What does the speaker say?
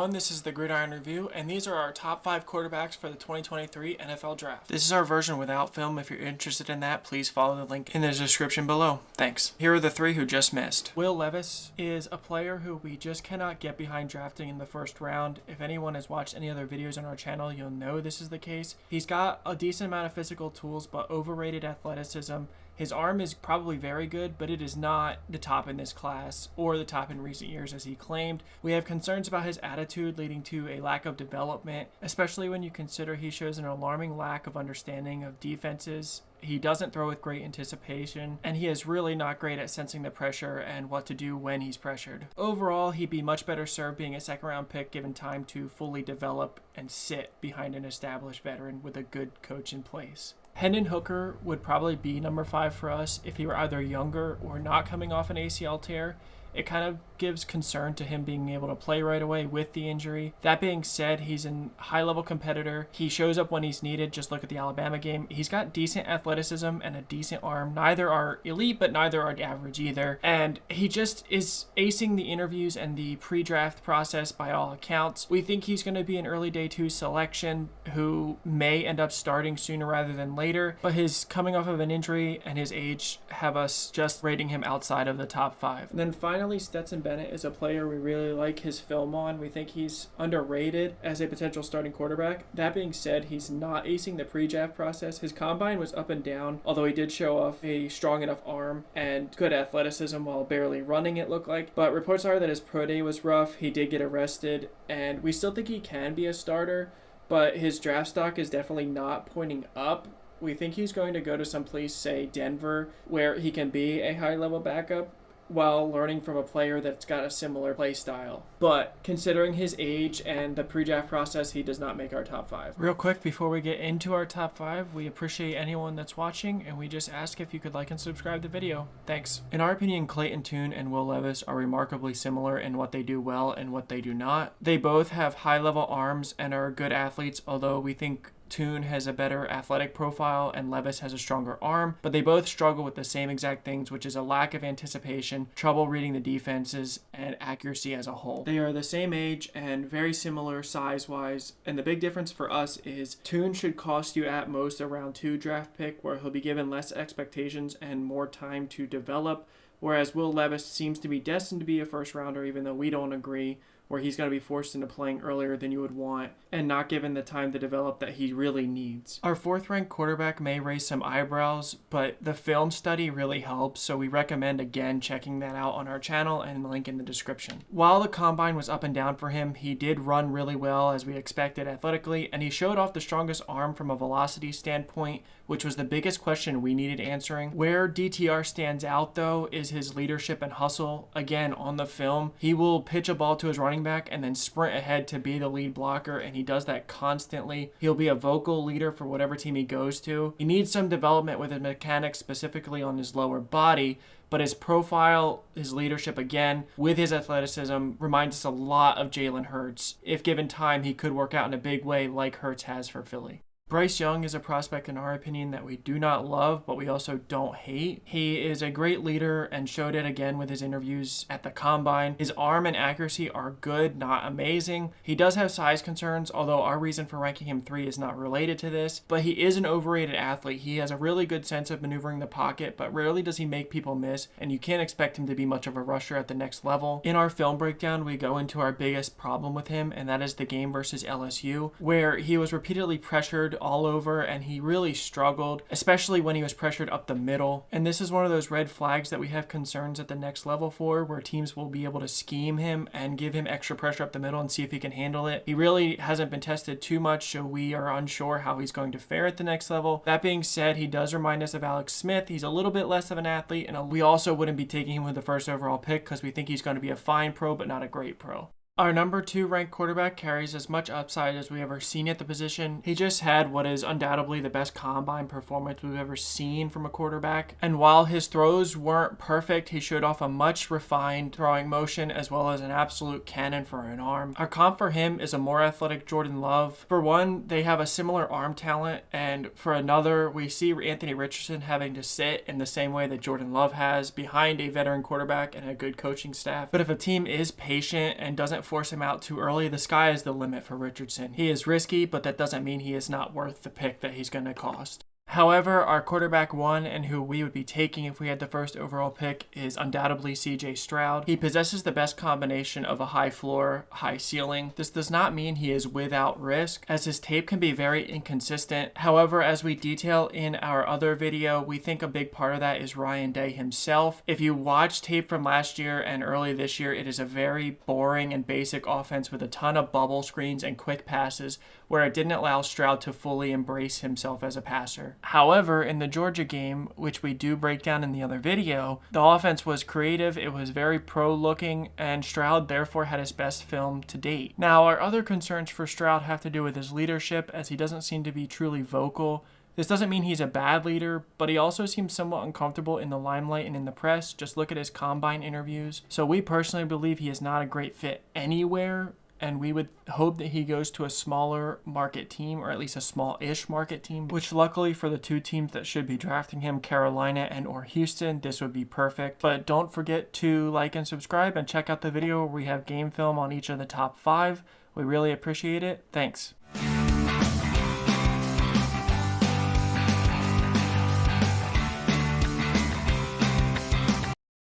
everyone, this is the Gridiron Review, and these are our top 5 quarterbacks for the 2023 NFL Draft. This is our version without film. If you're interested in that, please follow the link in the description below. Thanks. Here are the 3 who just missed. Will Levis is a player who we just cannot get behind drafting in the first round. If anyone has watched any other videos on our channel, you'll know this is the case. He's got a decent amount of physical tools, but overrated athleticism. His arm is probably very good, but it is not the top in this class or the top in recent years as he claimed. We have concerns about his attitude leading to a lack of development, especially when you consider he shows an alarming lack of understanding of defenses. He doesn't throw with great anticipation, and he is really not great at sensing the pressure and what to do when he's pressured. Overall, he'd be much better served being a second-round pick given time to fully develop and sit behind an established veteran with a good coach in place. Hendon Hooker would probably be number 5 for us if he were either younger or not coming off an ACL tear. It kind of gives concern to him being able to play right away with the injury. That being said, he's a high-level competitor. He shows up when he's needed. Just look at the Alabama game. He's got decent athleticism and a decent arm. Neither are elite, but neither are average either. And he just is acing the interviews and the pre-draft process by all accounts. We think he's going to be an early day 2 selection who may end up starting sooner rather than later. But his coming off of an injury and his age have us just rating him outside of the top 5. And then finally, Stetson Bennett is a player we really like his film on. We think he's underrated as a potential starting quarterback. That being said, he's not acing the pre-draft process. His combine was up and down, although he did show off a strong enough arm and good athleticism while barely running, it looked like. But reports are that his pro day was rough. He did get arrested, and we still think he can be a starter, but his draft stock is definitely not pointing up. We think he's going to go to some place, say Denver, where he can be a high-level backup while learning from a player that's got a similar play style. But considering his age and the pre-draft process, he does not make our top 5. Real quick, before we get into our top 5, we appreciate anyone that's watching, and we just ask if you could like and subscribe the video. Thanks. In our opinion, Clayton Tune and Will Levis are remarkably similar in what they do well and what they do not. They both have high-level arms and are good athletes, although we think Tune has a better athletic profile and Levis has a stronger arm, but they both struggle with the same exact things, which is a lack of anticipation, trouble reading the defenses, and accuracy as a whole. They are the same age and very similar size-wise, and the big difference for us is Tune should cost you at most a round 2 draft pick where he'll be given less expectations and more time to develop, whereas Will Levis seems to be destined to be a first rounder even though we don't agree, where he's going to be forced into playing earlier than you would want and not given the time to develop that he really needs. Our 4th ranked quarterback may raise some eyebrows, but the film study really helps, so we recommend again checking that out on our channel and the link in the description. While the combine was up and down for him, he did run really well as we expected athletically, and he showed off the strongest arm from a velocity standpoint, which was the biggest question we needed answering. Where DTR stands out though is his leadership and hustle. Again, on the film, he will pitch a ball to his running back and then sprint ahead to be the lead blocker, and he does that constantly. He'll be a vocal leader for whatever team he goes to. He needs some development with his mechanics, specifically on his lower body, but his profile, his leadership, again, with his athleticism, reminds us a lot of Jalen Hurts. If given time, he could work out in a big way like Hurts has for Philly. Bryce Young is a prospect in our opinion that we do not love, but we also don't hate. He is a great leader and showed it again with his interviews at the combine. His arm and accuracy are good, not amazing. He does have size concerns, although our reason for ranking him 3 is not related to this, but he is an overrated athlete. He has a really good sense of maneuvering the pocket, but rarely does he make people miss, and you can't expect him to be much of a rusher at the next level. In our film breakdown, we go into our biggest problem with him, and that is the game versus LSU, where he was repeatedly pressured all over and he really struggled, especially when he was pressured up the middle. And this is one of those red flags that we have concerns at the next level for, where teams will be able to scheme him and give him extra pressure up the middle and see if he can handle it. He really hasn't been tested too much, so we are unsure how he's going to fare at the next level. That being said, he does remind us of Alex Smith. He's a little bit less of an athlete, and we also wouldn't be taking him with the 1st overall pick because we think he's going to be a fine pro but not a great pro. Our number 2 ranked quarterback carries as much upside as we ever seen at the position. He just had what is undoubtedly the best combine performance we've ever seen from a quarterback. And while his throws weren't perfect, he showed off a much refined throwing motion as well as an absolute cannon for an arm. Our comp for him is a more athletic Jordan Love. For one, they have a similar arm talent, and for another, we see Anthony Richardson having to sit in the same way that Jordan Love has behind a veteran quarterback and a good coaching staff. But if a team is patient and doesn't force him out too early. The sky is the limit for Richardson. He is risky, but that doesn't mean he is not worth the pick that he's going to cost. However, our quarterback one, and who we would be taking if we had the first overall pick, is undoubtedly CJ Stroud. He possesses the best combination of a high floor, high ceiling. This does not mean he is without risk, as his tape can be very inconsistent. However, as we detail in our other video, we think a big part of that is Ryan Day himself. If you watch tape from last year and early this year, it is a very boring and basic offense with a ton of bubble screens and quick passes, where it didn't allow Stroud to fully embrace himself as a passer. However, in the Georgia game, which we do break down in the other video, the offense was creative, it was very pro-looking, and Stroud therefore had his best film to date. Now, our other concerns for Stroud have to do with his leadership, as he doesn't seem to be truly vocal. This doesn't mean he's a bad leader, but he also seems somewhat uncomfortable in the limelight and in the press. Just look at his combine interviews. So we personally believe he is not a great fit anywhere, and we would hope that he goes to a smaller market team, or at least a small-ish market team, which luckily for the two teams that should be drafting him, Carolina and or Houston, this would be perfect. But don't forget to like and subscribe and check out the video where we have game film on each of the top 5. We really appreciate it. Thanks.